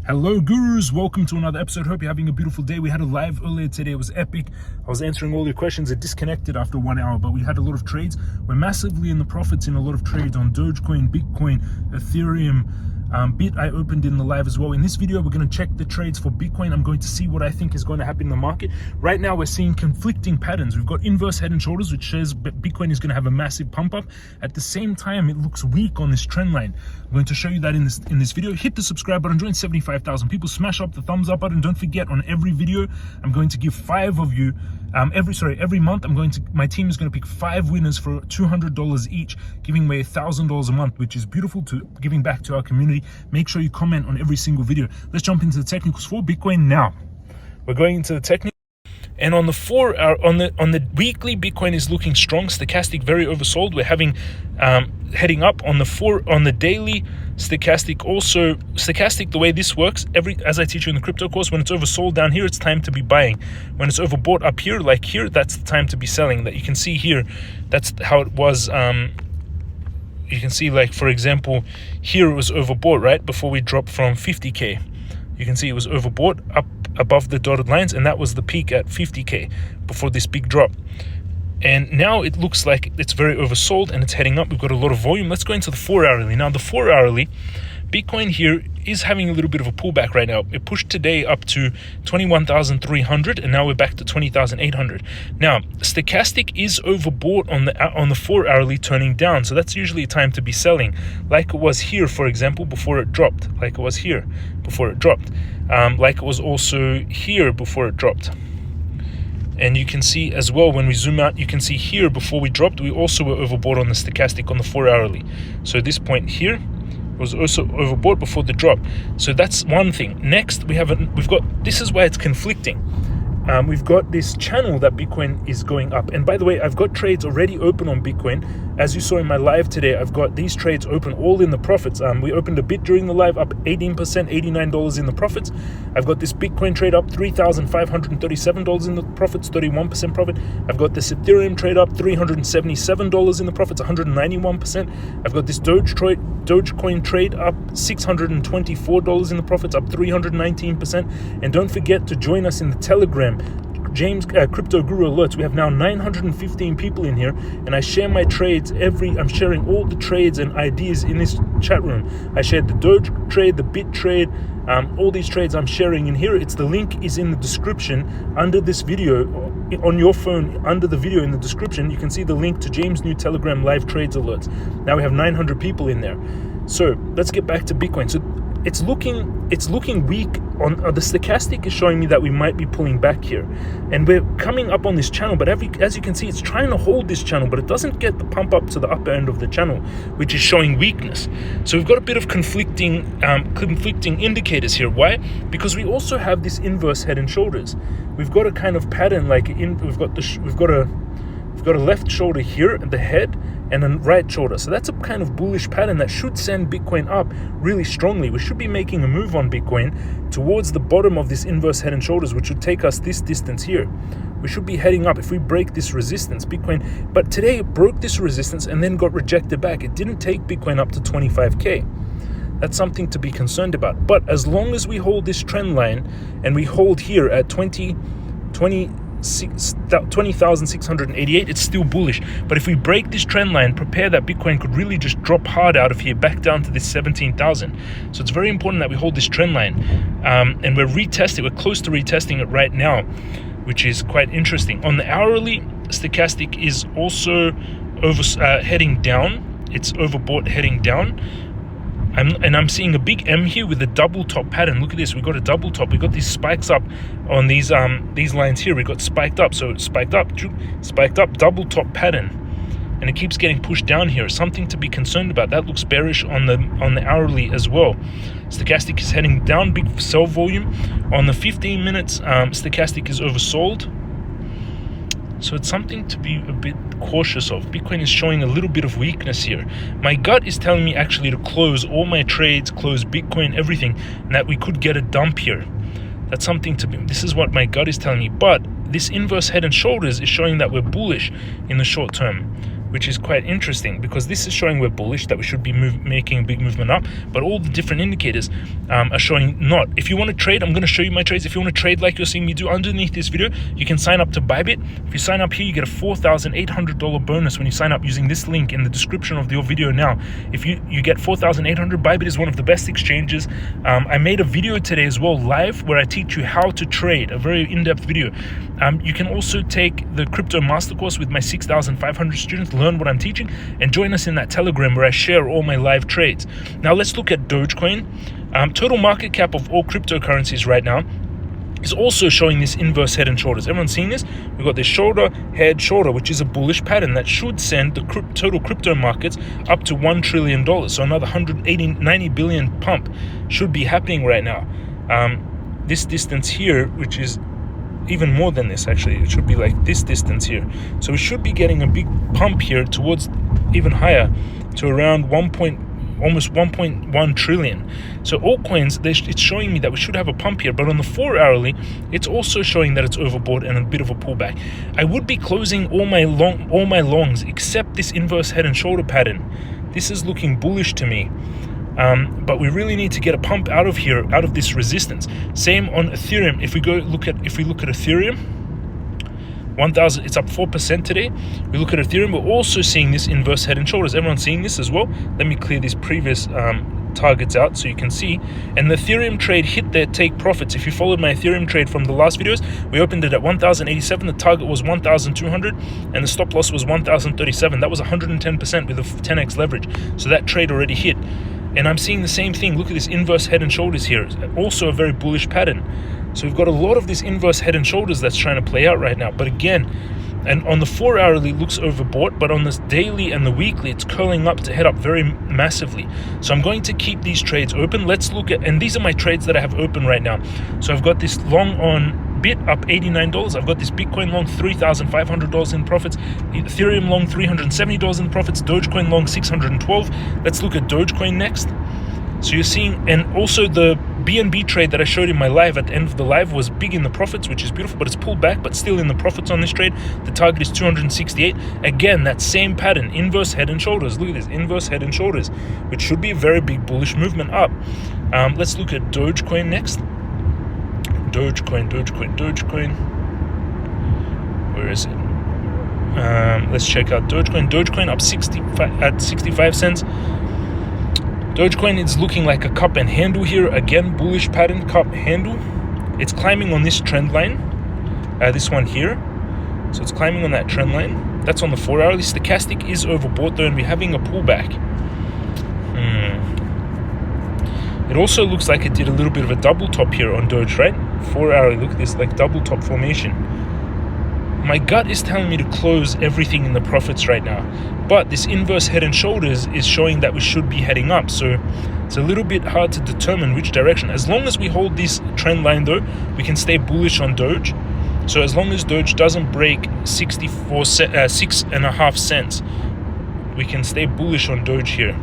Hello gurus, welcome to another episode. Hope you're having a beautiful day. We had a live earlier today. It was epic. I was answering all your questions. It disconnected after 1 hour, but we had a lot of trades. We're massively in the profits in a lot of trades on Dogecoin, Bitcoin, Ethereum, Bit. I opened in the live as well. In this video, we're going to check the trades for Bitcoin. I'm going to see what I think is going to happen in the market. Right now, we're seeing conflicting patterns. We've got inverse head and shoulders, which says Bitcoin is going to have a massive pump up. At the same time, it looks weak on this trend line. I'm going to show you that in this video. Hit the subscribe button, join 75,000 people, smash up the thumbs up button. Don't forget, on every video, I'm going to give 5 of you, every month, my team is going to pick 5 winners for $200 each, giving away $1,000 a month, which is beautiful, to giving back to our community. Make sure you comment on every single video. Let's jump into the technicals for Bitcoin now. We're going into the technical. And on the 4 hour, on the weekly, Bitcoin is looking strong. Stochastic very oversold. We're having heading up on the daily. Stochastic, the way this works, as I teach you in the crypto course, when it's oversold down here, it's time to be buying. When it's overbought up here, like here, that's the time to be selling. That you can see here, that's how it was. You can see, like, for example, here it was overbought right before we dropped from 50k. You can see it was overbought up above the dotted lines, and that was the peak at 50k before this big drop. And now it looks like it's very oversold and it's heading up. We've got a lot of volume. Let's go into the 4 hourly. Now, the 4 hourly, Bitcoin here is having a little bit of a pullback right now. It pushed today up to 21,300, and now we're back to 20,800. Now, stochastic is overbought on the 4 hourly, turning down. So that's usually a time to be selling, like it was here, for example, before it dropped. Like it was here before it dropped. Like it was also here before it dropped. And you can see as well, when we zoom out, you can see here before we dropped, we also were overbought on the stochastic on the 4 hourly. So this point here was also overbought before the drop. So that's one thing. Next, we've got, this is why it's conflicting. We've got this channel that Bitcoin is going up. And by the way, I've got trades already open on Bitcoin. As you saw in my live today, I've got these trades open, all in the profits. We opened a bit during the live, up 18%, $89 in the profits. I've got this Bitcoin trade up $3,537 in the profits, 31% profit. I've got this Ethereum trade up $377 in the profits, 191%. I've got this Dogecoin trade up $624 in the profits, up 319%. And don't forget to join us in the Telegram, James Crypto Guru Alerts. We have now 915 people in here, and I share my trades I'm sharing all the trades and ideas in this chat room. I shared the Doge trade, the Bit trade, all these trades I'm sharing in here. The link is in the description under this video. On your phone, under the video in the description, you can see the link to James' new Telegram live trades alerts. Now we have 900 people in there. So let's get back to Bitcoin. So it's looking weak. On the stochastic is showing me that we might be pulling back here, and we're coming up on this channel, but as you can see, it's trying to hold this channel, but it doesn't get the pump up to the upper end of the channel, which is showing weakness. So we've got a bit of conflicting indicators here. Why? Because we also have this inverse head and shoulders. We've got a kind of pattern, like we've got a left shoulder here at the head, and a right shoulder. So that's a kind of bullish pattern that should send Bitcoin up really strongly. We should be making a move on Bitcoin towards the bottom of this inverse head and shoulders, which would take us this distance here. We should be heading up if we break this resistance. Bitcoin, but today it broke this resistance and then got rejected back. It didn't take Bitcoin up to 25k. That's something to be concerned about. But as long as we hold this trend line and we hold here at 20,688, it's still bullish. But if we break this trend line, prepare that Bitcoin could really just drop hard out of here back down to this 17,000. So it's very important that we hold this trend line, and we're close to retesting it right now, which is quite interesting. On the hourly, stochastic is also heading down. It's overbought, heading down. I'm seeing a big M here with a double top pattern. Look at this. We got a double top. We got these spikes up on these lines here. We got spiked up. So spiked up, double top pattern, and it keeps getting pushed down here. Something to be concerned about. That looks bearish on the hourly as well. Stochastic is heading down. Big sell volume on the 15 minutes. Stochastic is oversold. So it's something to be a bit cautious of. Bitcoin is showing a little bit of weakness here. My gut is telling me actually to close all my trades, close Bitcoin, everything, and that we could get a dump here. That's something to be, this is what my gut is telling me. But this inverse head and shoulders is showing that we're bullish in the short term. which is quite interesting because this is showing we're bullish, that we should be making a big movement up, but all the different indicators are showing not. If you want to trade, I'm going to show you my trades. If you want to trade like you're seeing me do underneath this video, you can sign up to Bybit. If you sign up here, you get a $4,800 bonus when you sign up using this link in the description of your video now. If you get 4,800, Bybit is one of the best exchanges. I made a video today as well live where I teach you how to trade, a very in-depth video. You can also take the crypto master course with my 6,500 students, learn what I'm teaching, and join us in that Telegram where I share all my live trades. Now let's look at Dogecoin. Total market cap of all cryptocurrencies right now is also showing this inverse head and shoulders. Everyone's seeing this? We've got this shoulder, head, shoulder, which is a bullish pattern that should send the total crypto markets up to $1 trillion. So another 90 billion pump should be happening right now. This distance here, which is even more than this, actually, it should be like this distance here. So we should be getting a big pump here towards even higher to around almost 1.1 trillion. So altcoins, it's showing me that we should have a pump here, but on the 4-hourly, it's also showing that it's overbought and a bit of a pullback. I would be closing all my longs except this inverse head and shoulder pattern. This is looking bullish to me. But we really need to get a pump out of here, out of this resistance. Same on Ethereum. If we look at Ethereum, 1,000, it's up 4% today. We look at Ethereum, we're also seeing this inverse head and shoulders. Everyone's seeing this as well. Let me clear these previous targets out so you can see. And the Ethereum trade hit their take profits. If you followed my Ethereum trade from the last videos, we opened it at 1,087. The target was 1,200 and the stop loss was 1,037. That was 110% with a 10x leverage. So that trade already hit. And I'm seeing the same thing. Look at this inverse head and shoulders here. Also a very bullish pattern. So we've got a lot of this inverse head and shoulders that's trying to play out right now. But again, and on the 4-hourly looks overbought, but on this daily and the weekly, it's curling up to head up very massively. So I'm going to keep these trades open. Let's look at, and these are my trades that I have open right now. So I've got this long on Bit up $89. I've got this Bitcoin long $3,500 in profits, Ethereum long $370 in profits, Dogecoin long $612. Let's look at Dogecoin next. So you're seeing, and also the BNB trade that I showed in my live at the end of the live was big in the profits, which is beautiful, but it's pulled back, but still in the profits on this trade. The target is 268. Again, that same pattern, inverse head and shoulders. Look at this, inverse head and shoulders, which should be a very big bullish movement up. Let's look at Dogecoin next. Dogecoin. Where is it? Let's check out Dogecoin. Dogecoin up 65 cents. Dogecoin is looking like a cup and handle here. Again, bullish pattern, cup handle. It's climbing on this trend line. This one here. So it's climbing on that trend line. That's on the 4-hourly. Stochastic is overbought though, and we're having a pullback. It also looks like it did a little bit of a double top here on Doge, right? 4-hourly, look at this, like double top formation. My gut is telling me to close everything in the profits right now. But this inverse head and shoulders is showing that we should be heading up. So it's a little bit hard to determine which direction. As long as we hold this trend line though, we can stay bullish on Doge. So as long as Doge doesn't break 6.5 cents, we can stay bullish on Doge here.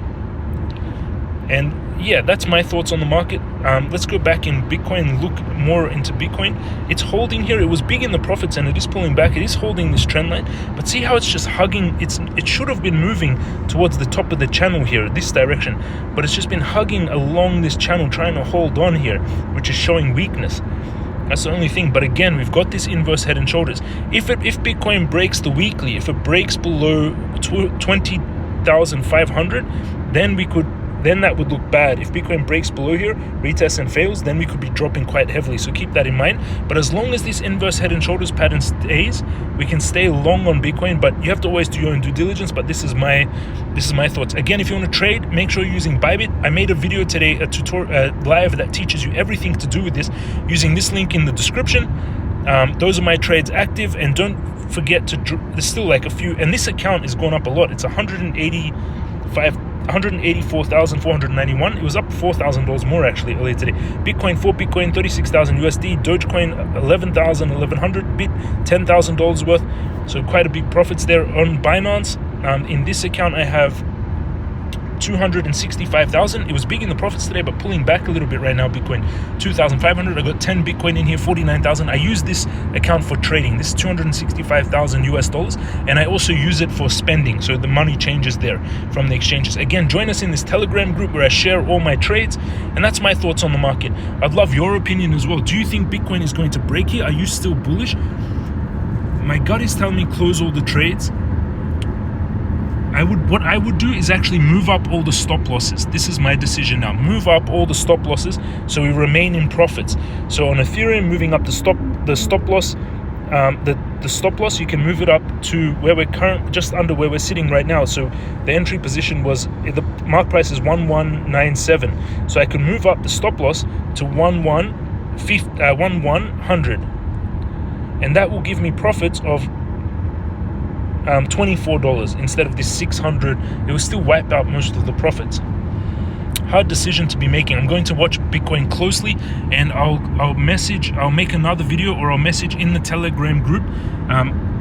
And yeah, that's my thoughts on the market. Let's go back in Bitcoin and look more into Bitcoin. It's holding here. It was big in the profits and it is pulling back. It is holding this trend line, but see how it's just hugging. It should have been moving towards the top of the channel here, this direction, but it's just been hugging along this channel, trying to hold on here, which is showing weakness. That's the only thing. But again, we've got this inverse head and shoulders. If Bitcoin breaks the weekly, if it breaks below 20,500, then that would look bad. If Bitcoin breaks below here, retests and fails, then we could be dropping quite heavily. So keep that in mind. But as long as this inverse head and shoulders pattern stays, we can stay long on Bitcoin. But you have to always do your own due diligence. But this is my thoughts. Again, if you want to trade, make sure you're using Bybit. I made a video today, a tutorial live that teaches you everything to do with this, using this link in the description. Those are my trades active, and don't forget to. There's still like a few, and this account has gone up a lot. It's 184,491. It was up $4,000 more actually earlier today. Bitcoin, 4 Bitcoin, 36,000 USD. Dogecoin, 11,100 Bit, $10,000 worth. So quite a big profits there on Binance. In this account, I have 265,000. It was big in the profits today, but pulling back a little bit right now. Bitcoin 2,500. I got 10 Bitcoin in here, 49,000. I use this account for trading. This is 265,000 US dollars, and I also use it for spending, so the money changes there from the exchanges. Again, join us in this Telegram group where I share all my trades, and that's my thoughts on the market. I'd love your opinion as well. Do you think Bitcoin is going to break here? Are you still bullish? My gut is telling me close all the trades. What I would do is actually move up all the stop losses. This is my decision now. Move up all the stop losses so we remain in profits. So on Ethereum, moving up the stop loss, the stop loss, you can move it up to where we're just under where we're sitting right now. So the entry position was, the mark price is 1197. So I can move up the stop loss to 1100, and that will give me profits of $24 instead of this 600. It will still wipe out most of the profits. Hard decision to be making. I'm going to watch Bitcoin closely, and I'll make another video, or I'll message in the Telegram group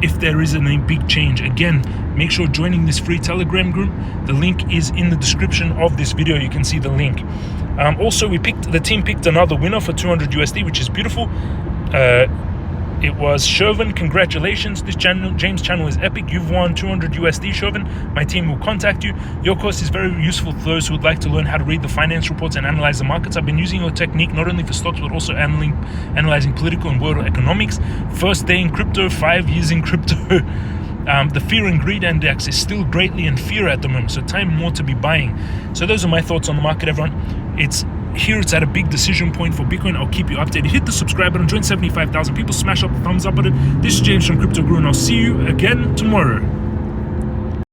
if there is any big change. Again, make sure joining this free Telegram group. The link is in the description of this video. You can see the link. Also, the team picked another winner for 200 USD, which is beautiful. It was Chauvin. Congratulations. This James channel is epic. You've won 200 USD, Chauvin. My team will contact you. Your course is very useful for those who would like to learn how to read the finance reports and analyze the markets. I've been using your technique not only for stocks, but also analyzing political and world economics. First day in crypto, 5 years in crypto. The fear and greed index is still greatly in fear at the moment, so time more to be buying. So those are my thoughts on the market, everyone. It's at a big decision point for Bitcoin. I'll keep you updated. Hit the subscribe button, join 75,000 people, smash up the thumbs up button. This is James from Crypto Guru, and I'll see you again tomorrow.